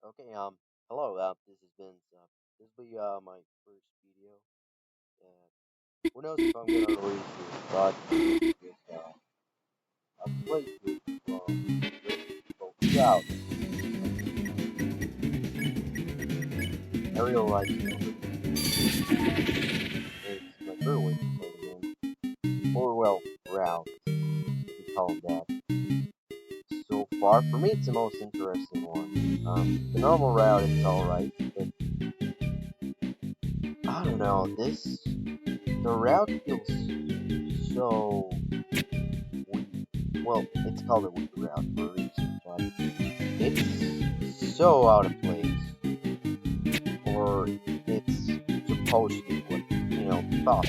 Okay, hello, this has been, this will be, my first video, and who knows if I'm gonna release this, but because, I've played with, people throughout, aerial rights, it's my favorite way to play the game, or, well, route, if you call them that. So far, for me, it's the most interesting one. The normal route, it's alright, but, I don't know, the route feels so well, it's called a weak route for a reason, but it's so out of place, or it's supposed to, what, thought.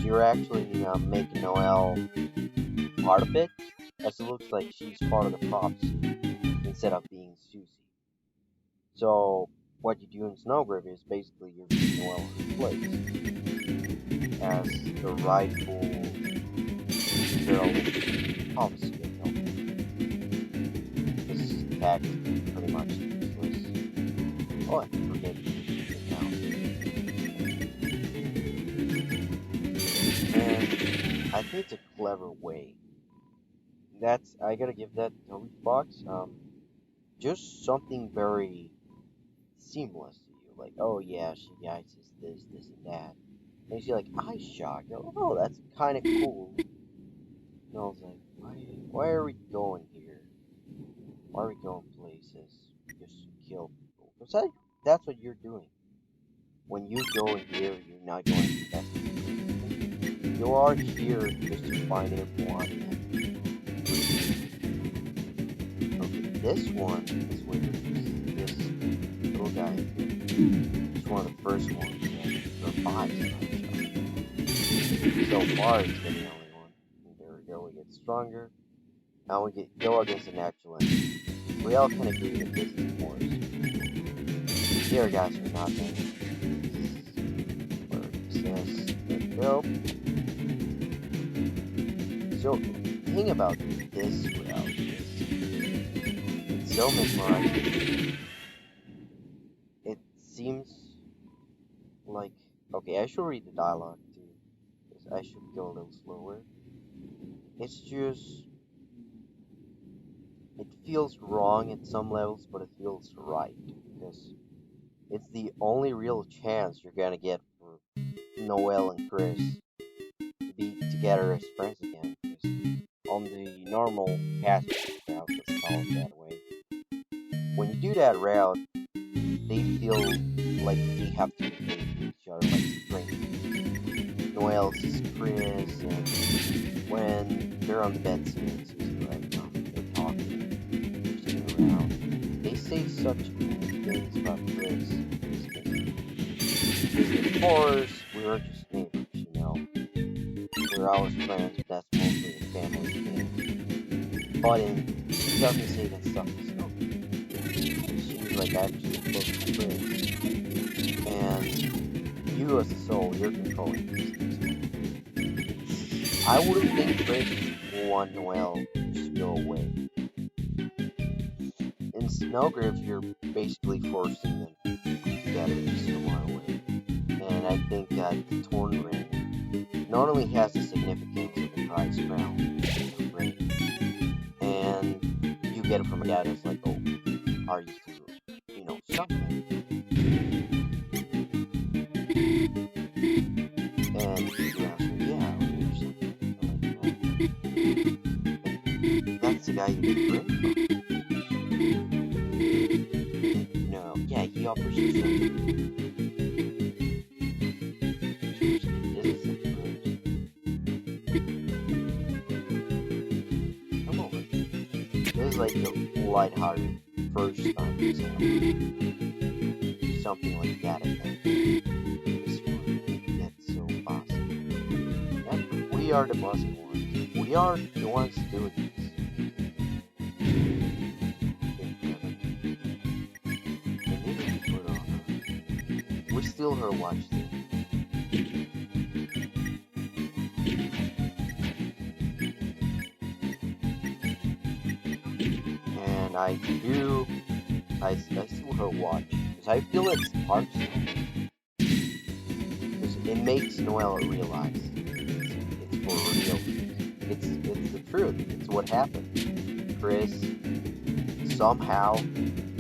You're actually making Noelle part of it, as it looks like she's part of the prophecy, instead of being Susie. So, what you do in SnowGrave is basically you're giving Noelle her place as the rightful girl in the prophecy. This tag is pretty much useless. Oh, I forget it now. And I think it's a clever way. I gotta give that Toby Box, just something very seamless to you. Like, oh yeah, she ices this, this, and that. And you see, like, ice shock. Oh, that's kind of cool. And I was like, why are we going here? Why are we going places just to kill people? Because that's what you're doing. When you go in here, you're not going to investigate. You are here just to find everyone. Okay, this one is weird. This little guy is one of the first ones that survives. So far, it's been the only one. And there we go, we get stronger. Now we go against an actual enemy. We all can agree that this is worse. Here, guys, we're not done. There we go. So, the thing about this route is it's so mesmerizing. It seems like, okay, I should read the dialogue too, because I should go a little slower. It's just, it feels wrong at some levels, but it feels right, because it's the only real chance you're gonna get for Noelle and Chris to be together as friends again. Because on the normal passage route, let's call it that way, when you do that route, they feel like they have to relate to each other like strangers. Noelle's Chris, and when they're on the bed scene, it's just like they're talking, they're sitting around. They say such cool things about Chris. Because of course, we were just neighbors, We're always friends, but that's mostly a family thing. But she doesn't say that stuff is no. She's like actually close to Chris. And you as a soul, you're controlling this. I wouldn't think Chris will want Noelle to just go away. In Snowgrave, you're basically forcing them together just to run away. And I think that the Torn Ring not only has the significance of the prize crown, the ring, and you get it from a guy that's like, oh, are you still, something? And you answer, yeah, or something like that. That's the guy you get the ring from. No, yeah, he offers you something. This is like the lighthearted first time something like that I think. This one gets so awesome. And we are the boss ones. We are the ones doing this. We still her watch this. I still her watch because I feel it's part Noel. Because it makes Noel realize it's for real. It's the truth. It's what happened. Chris somehow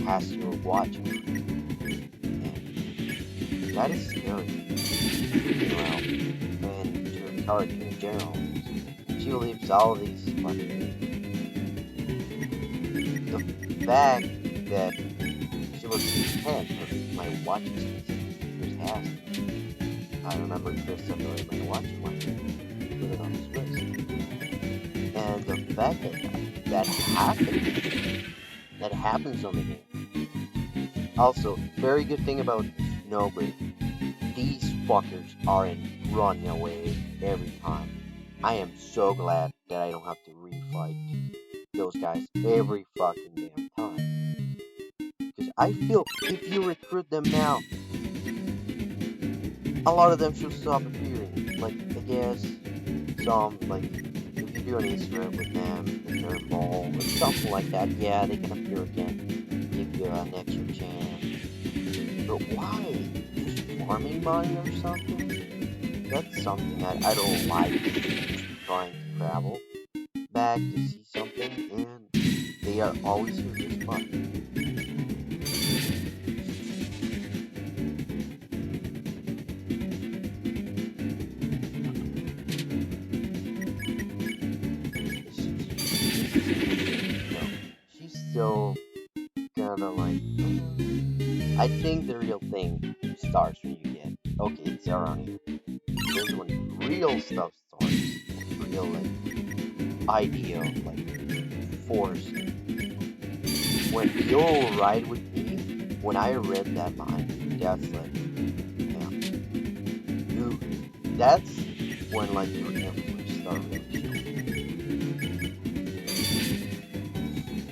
has your watch, and that is scary. Noel and her character in general. She believes all of these fucking the fact that she was 10 of my watches Chris has. I remember Chris separated my watch and put it on his wrist. And the fact that happens on the game. Also, very good thing about SnowGrave. These fuckers aren't running away every time. I am so glad that I don't have to refight those guys every fucking damn time. Because I feel if you recruit them now, a lot of them should stop appearing. Like, I guess, some, like, if you do an Easter egg with them, if they're involved, or something like that, yeah, they can appear again, give you an extra chance. But why? Just farming money or something? That's something that I don't like. Trying to travel back to see something, and they are always here just fun. No, she's still kinda like. I think the real thing starts when you get okay, it's around here. This is when real stuff starts. Real like idea of like force. When you'll ride with me, when I read that line, that's like, yeah, you. That's when like your influence start really showing.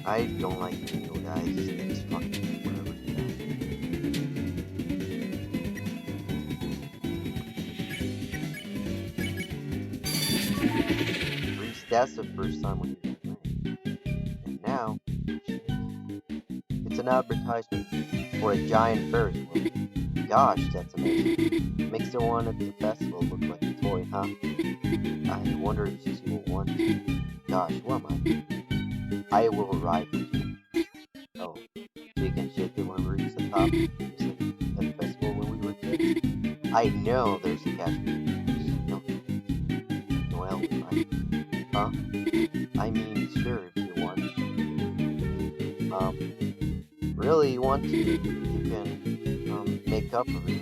I don't like Neil guys. It's fucking whatever. At least that's the first time when you're playing. And now, it's an advertisement for a giant Ferris wheel. Gosh, that's amazing. Makes the one at the festival look like a toy, huh? I wonder if she will want to. Gosh, what am I? I will ride with you. Oh, you can shake it when we're at the top. Just like at the festival when we were kids. I know there's a catch. No, Noel, right? Huh? I mean, sure, if you want. Really you want to, you can make up for it.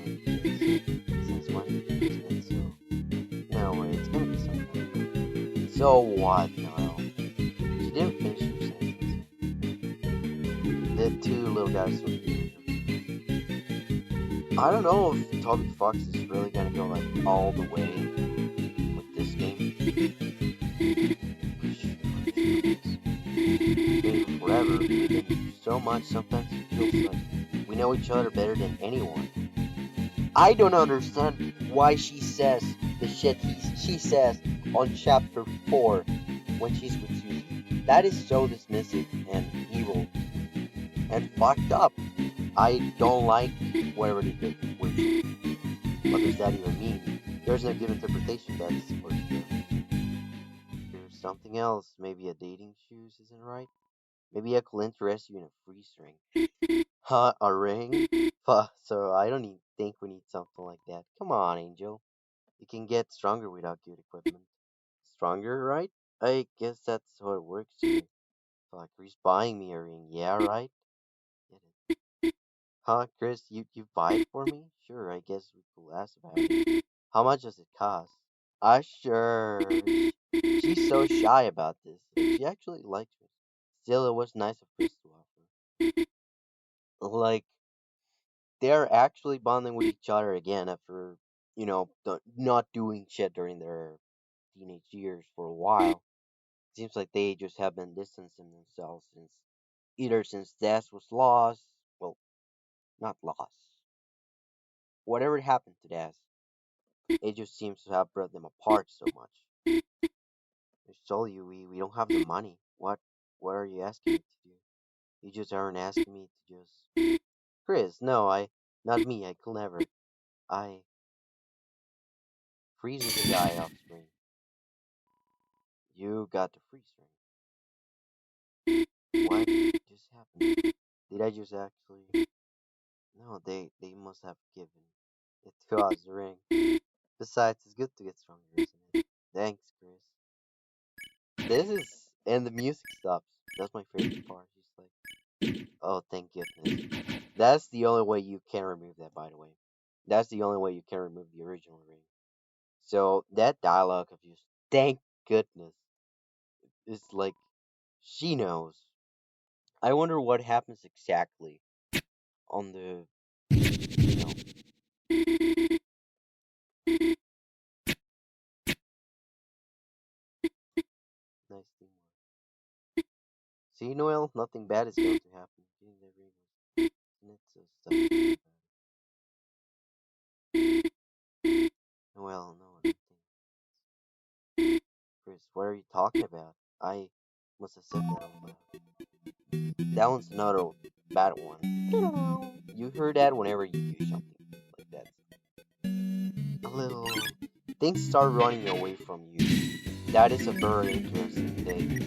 Since when isn't it so? No way, it's gonna be something. So what, Noel? She didn't finish her sentence. The two little guys were I don't know if Toby Fox is really gonna go like all the way with this game. Forever, we've been through so much, sometimes it feels like we know each other better than anyone. I don't understand why she says the shit she says on chapter 4 when she's with Susie. That is so dismissive and evil and fucked up. I don't like whatever they did with you. What does that even mean? There's no good interpretation that's supposed to be. There's something else. Maybe a dating shoes isn't right. Maybe I could interest you in a freeze ring. Huh? A ring? So I don't think we need something like that. Come on, Angel. You can get stronger without good equipment. Stronger, right? I guess that's how it works here. Fuck, Chris buying me a ring. Yeah, right? Get it. Huh, Chris, you buy it for me? Sure, I guess we could ask about it. How much does it cost? Sure. She's so shy about this. She actually likes me. Still, it was nice of Chris to offer. Like, they're actually bonding with each other again after, not doing shit during their teenage years for a while. Seems like they just have been distancing themselves since Des was lost. Well, not lost. Whatever happened to Des, it just seems to have brought them apart so much. I told you we don't have the money. What are you asking me to do? You just aren't asking me to just... Chris, no, not me, I could never. I freezes the guy off screen. You got the freeze ring. What just happened? Did I just actually... No, they must have given it to us, the ring. Besides, it's good to get stronger, isn't it? Thanks, Chris. This is... And the music stops. That's my favorite part. He's like, oh, thank goodness. That's the only way you can remove that, by the way. That's the only way you can remove the original ring. So, that dialogue of just, thank goodness, is like, she knows. I wonder what happens exactly on the, you know, nice thing. See, Noel, nothing bad is going to happen. Getting the ring was stuff. Noel, no, nothing. Chris, what are you talking about? I must have said that out loud. That one's another bad one. You heard that whenever you do something like that. A little... Things start running away from you. That is a very interesting thing.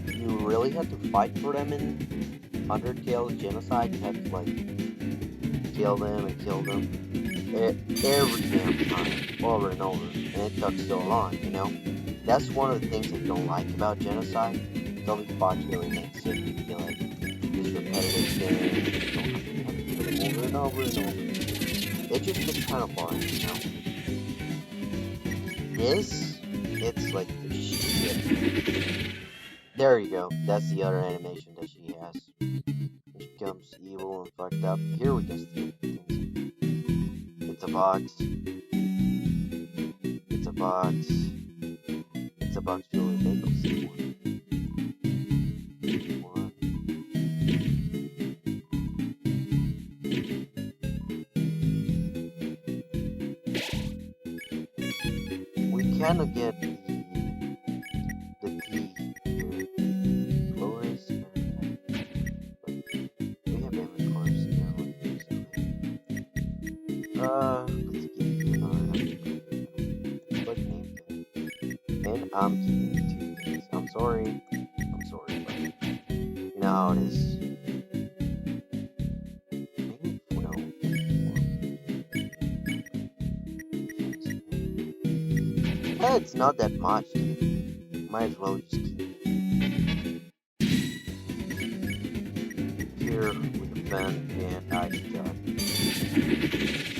You really have to fight for them in Undertale Genocide. You have to, like, kill them and kill them. Every damn time. Over and over. And it took so long, you know? That's one of the things I don't like about Genocide. It's only popular makes it feel like this repetitive thing. You don't have to do it over and over and over. It just gets kind of boring, you know? This, it's like the shit. There you go. That's the other animation that she has. She becomes evil and fucked up. Here we go. It's a box. It's a box. It's a box filled with bagels. One. We cannot get the key to Flores. We have every course now. Please give me what name? And I'm keeping 2 things. I'm sorry, but you know how it is. Maybe, no. Hey, it's not that much, dude. Might as well just keep it here with the fan and I got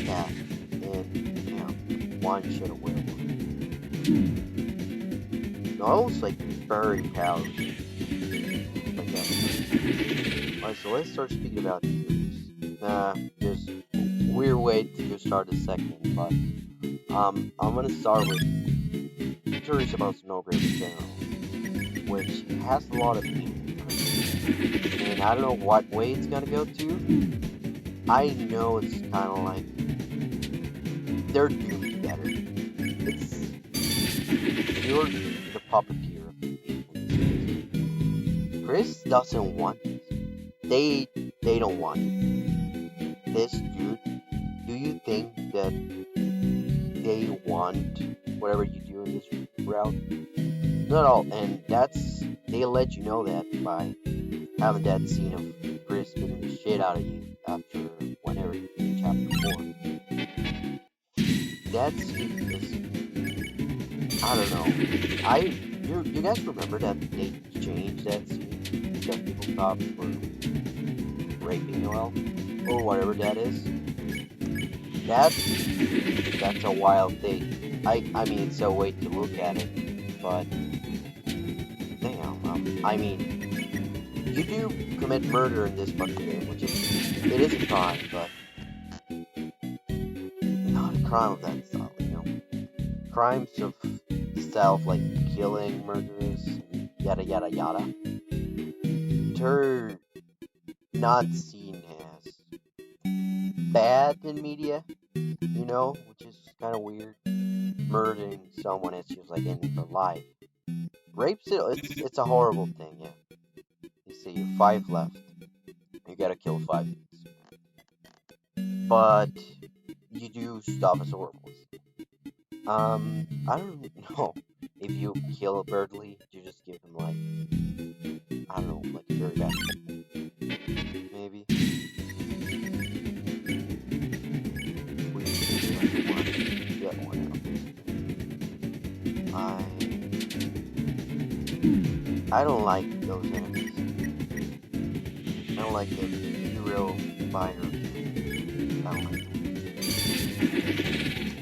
cat and, you know, one shadow werewolf. Noel's like very powerful. Like that. Alright, so let's start speaking about theories. Just weird way to just start the segment, but I'm gonna start with theories about SnowGrave in general, which has a lot of meaning. And I don't know what way it's gonna go to. I know it's kind of like they're doomed together. You're the puppeteer of the people. Chris doesn't want this. They don't want it. This dude, do you think that they want whatever you do in this route? Not all, and they let you know that by having that scene of Chris beating the shit out of you after whenever you do chapter 4. That scene is, I don't know. You guys remember that they changed that scene because people thought we were raping Noel or whatever that is. That's a wild thing. I mean, it's a way to look at it, but damn. I mean, you do commit murder in this fucking game, which it is a crime, but not a crime of that style, you know. Crimes of self, like killing, murderers, yada yada yada. They're not seen as bad in media, you know, which is kind of weird. Murdering someone is just like ending their life. Rape's it's a horrible thing, yeah. You see, say you have 5 left. You gotta kill 5 dudes. But you do stuff as oracles. I don't know if you kill Birdly, you just give him like, I don't know, like a very bad maybe. We get one out. I don't like those enemies. I don't like the hero fire. I don't like them.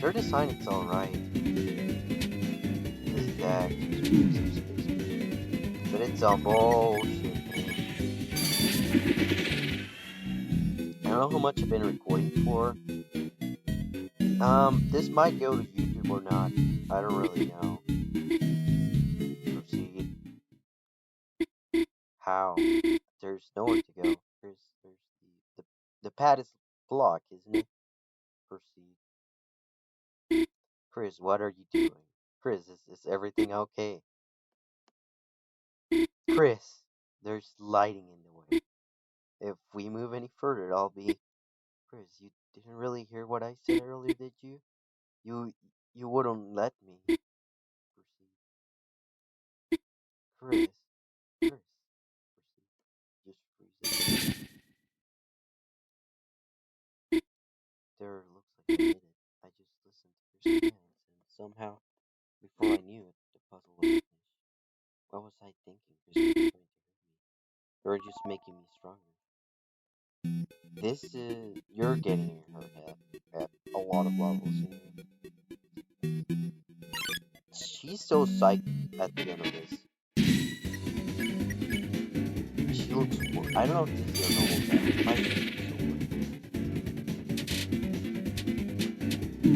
Their design is alright. This deck but it's a bullshit. I don't know how much I've been recording for. This might go to YouTube or not. I don't really know. Proceed. How? There's nowhere to go. There's the pad is blocked, isn't it? Proceed. Chris, what are you doing? Chris, is everything okay? Chris, there's lighting in the way. If we move any further, I'll be... Chris, you didn't really hear what I said earlier, did you? You wouldn't let me. Proceed. Chris, proceed. Just freeze it. There looks like I did it. I just listened to Chris' commands, and somehow, before I knew it, the puzzle was finished. What was I thinking? Chris was trying to hurt me. You were just making me stronger. This is... You're getting in her head at a lot of levels. She's so psyched at the end of this. She looks... I don't know if this is a normal death.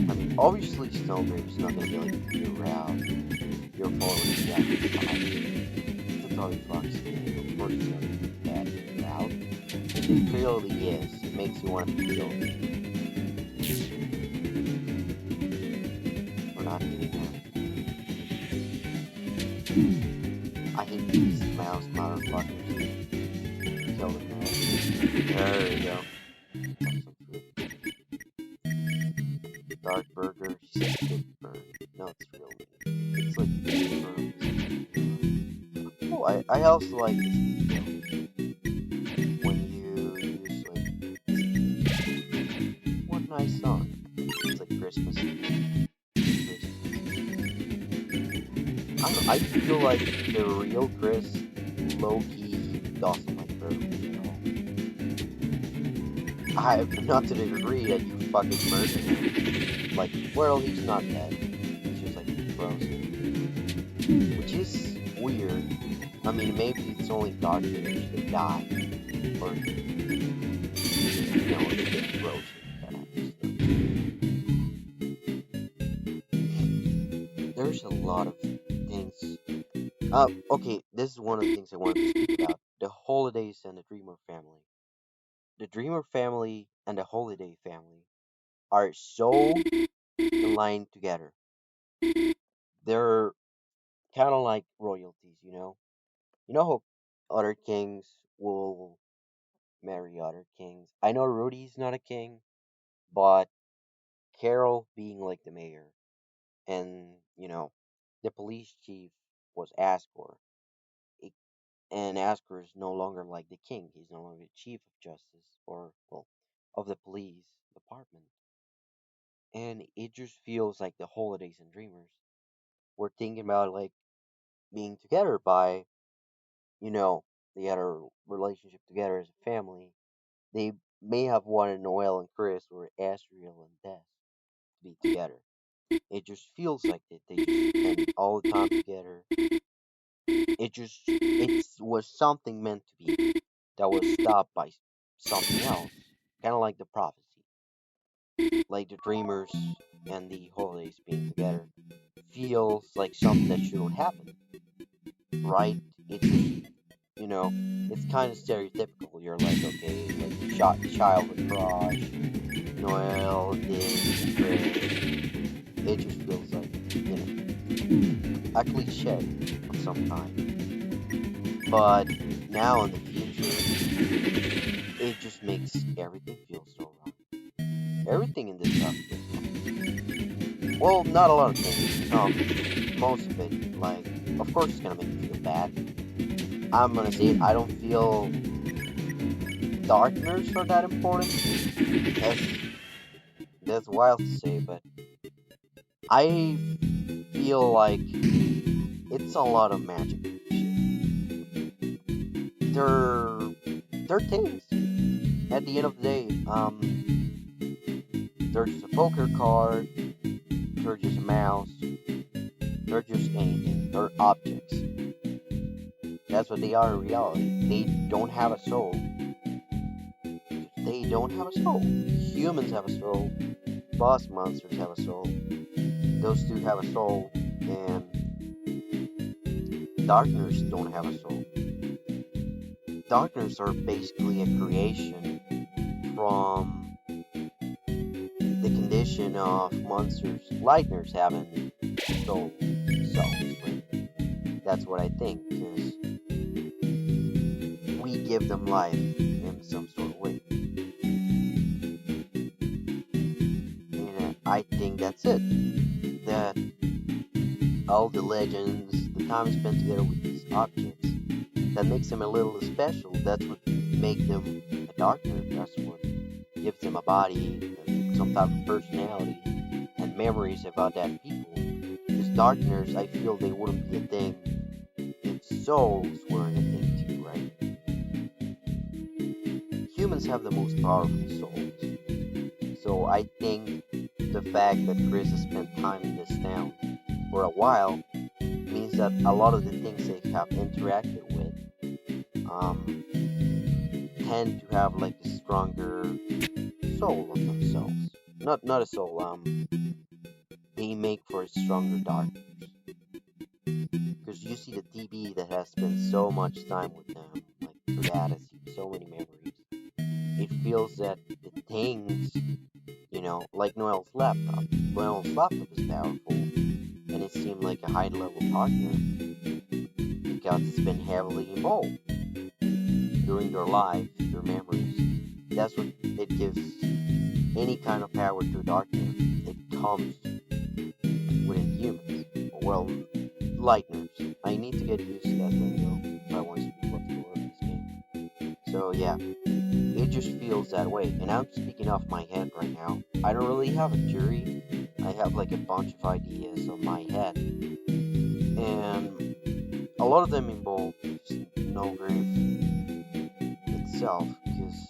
I mean, obviously SnowGrave is not gonna be like your route. Your following death. That's all he fucks me. Of course it's gonna be that route. It clearly is. It makes you want to be killed. We're not getting that. I hate these mouse motherfuckers. Kill them now. There you go. Dark burger, she's a big bird. No, it's real meat. It's like big birds. Oh, I also like this detail. When you use like... What nice song. It's like Christmas. I don't know, I feel like the real Chris low-key doesn't like Birdly at all. Not to the degree that you fucking murdered him. Like, well, he's not dead. He's just like frozen. Which is weird. I mean, maybe it's only Dark Age that die. Or, you know, they get frozen. There's a lot of things. Okay, this is one of the things I wanted to speak about. The Holidays and the Dreamer family. The Dreamer family and the Holiday family are so aligned together. They're kind of like royalties, you know? You know how other kings will marry other kings? I know Rudy's not a king, but Carol being like the mayor, and, you know, the police chief was Asgore. And Asgore is no longer like the king. He's no longer the chief of justice, or, well, of the police department. And it just feels like the Holidays and Dreamers were thinking about, like, being together by, you know, they had a relationship together as a family. They may have wanted Noel and Chris or Asriel and Des to be together. It just feels like that they just spend all the time together. It was something meant to be that was stopped by something else. Kind of like the prophecy. Like the Dreamers and the Holidays being together feels like something that shouldn't happen. Right? It's, you know, it's kind of stereotypical. You're like, okay, like childhood crush, Noel, this, Chris. It just feels like, you know, a cliche of some kind. But now in the future, it just makes everything feel so right. Everything in this stuff feels right. Well, not a lot of things. Most of it, like, of course, it's gonna make you feel bad. I'm gonna say it. I don't feel darkness are that important. That's that's wild to say, but I feel like it's a lot of magic. They're things. At the end of the day, they're just a poker card. They're just a mouse. They're just anything. They're objects. That's what they are in reality. They don't have a soul. They don't have a soul. Humans have a soul. Boss monsters have a soul. Those two have a soul. And Darkners don't have a soul. Darkners are basically a creation from the condition of monsters. Lightners having soul selves. That's what I think, because we give them life in some sort of way. And I think that's it. That all the legends, the time spent together with these objects, that makes them a little special. That's what makes them a Darkner. That's what gives them a body and some type of personality and memories about that people. Because Darkners, I feel they wouldn't be a thing if souls weren't a thing too, right? Humans have the most powerful souls. So I think the fact that Chris has spent time in this town for a while means that a lot of the things they have interacted with tend to have like a stronger soul of themselves. Not a soul. They make for a stronger Darkness. Because you see the DB that has spent so much time with them, like for that has so many memories. It feels that the things, like Noel's laptop. Noel's laptop is powerful, and it seemed like a high-level partner because it's been heavily involved during your life, your memories. That's what it gives any kind of power to a Darkner. It comes within humans. Well, Lightners. I need to get used to that lingo if I want to speak what's the word in this game. So yeah, it just feels that way. And I'm speaking off my head right now. I don't really have a theory. I have like a bunch of ideas on my head. And a lot of them involve SnowGrave itself, because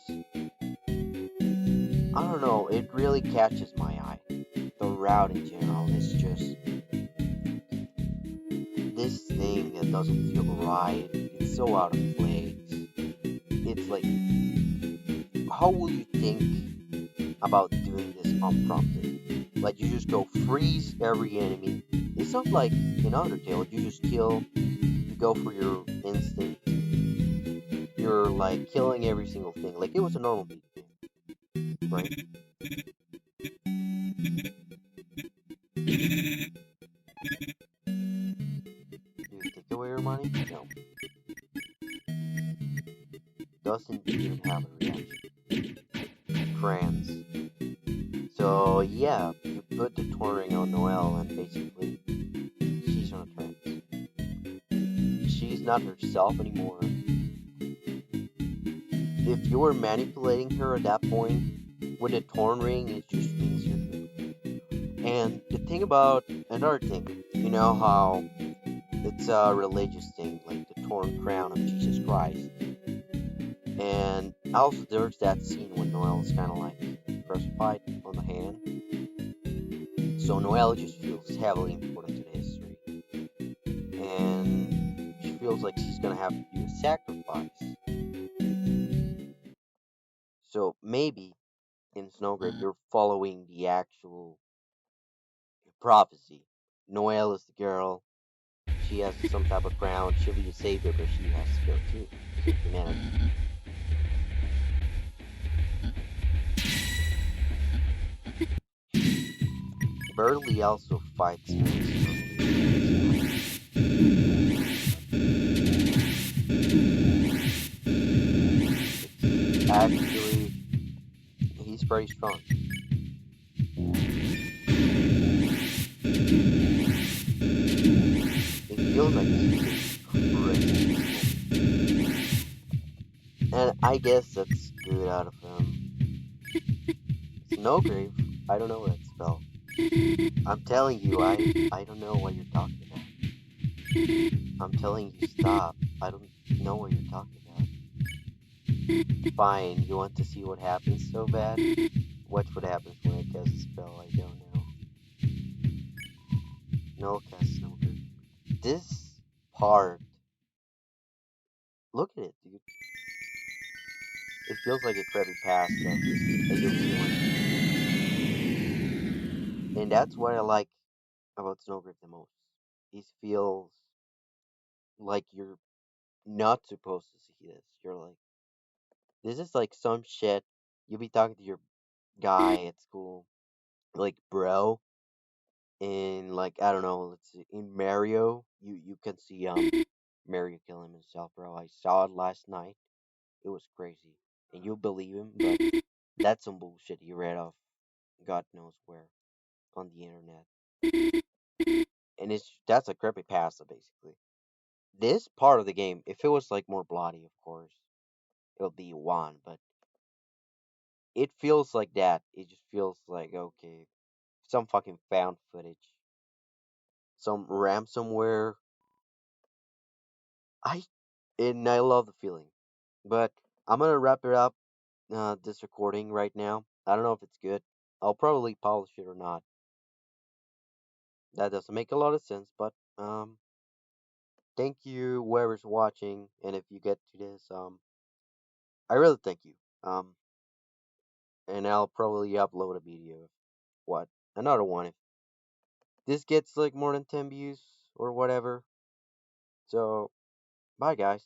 I don't know, it really catches my eye. The route in general is just this thing that doesn't feel right. It's so out of place. It's like, how will you think about doing this unprompted? Like, you just go freeze every enemy. It's not like in Undertale, you just kill, you go for your instinct. You're like killing every single thing. Like, it was a normal beat game, right? Do you take away your money? No. Doesn't even have a reaction. Crayons. So yeah, you put the touring on Noelle and basically she's on a trance. She's not herself anymore. If you were manipulating her at that point with a torn ring, it just means you're good. And the thing about another thing, you know how it's a religious thing, like the torn crown of Jesus Christ. And also there's that scene when Noelle is kind of like crucified on the hand. So Noelle just feels heavily important to the history. And she feels like she's gonna have to do a sacrifice. So maybe in SnowGrave you're following the actual prophecy. Noelle is the girl. She has some type of crown. She'll be the savior, but she has to go too. Because of humanity. Burley also fights actually, he's pretty strong. It feels like he's just crazy peaceful. And I guess that's good out of him. SnowGrave, I don't know that spell. I'm telling you, I don't know what you're talking about. I'm telling you, stop. I don't know what you're talking about. Fine, you want to see what happens so bad? Watch what happens when I cast a spell I don't know. No cast SnowGrave. This part, look at it, dude. It feels like a creepypasta that you'll see one day. And that's what I like about SnowGrave the most. It feels like you're not supposed to see this. You're like, this is like some shit. You'll be talking to your guy at school, like, bro, in, like, I don't know, let's see, in Mario, you can see Mario killing himself, bro. I saw it last night. It was crazy. And you'll believe him, but that's some bullshit he read off God knows where on the internet. And that's a creepypasta basically. This part of the game, if it was like more bloody, of course, it would be one, but it feels like that. It just feels like, okay, some fucking found footage, some ransomware. I I love the feeling. But I'm gonna wrap it up, this recording right now. I don't know if it's good. I'll probably polish it or not. That doesn't make a lot of sense, but thank you whoever's watching, and if you get to this, I really thank you. Um, and I'll probably upload a video. What? Another one if this gets like more than 10 views or whatever. So, bye guys.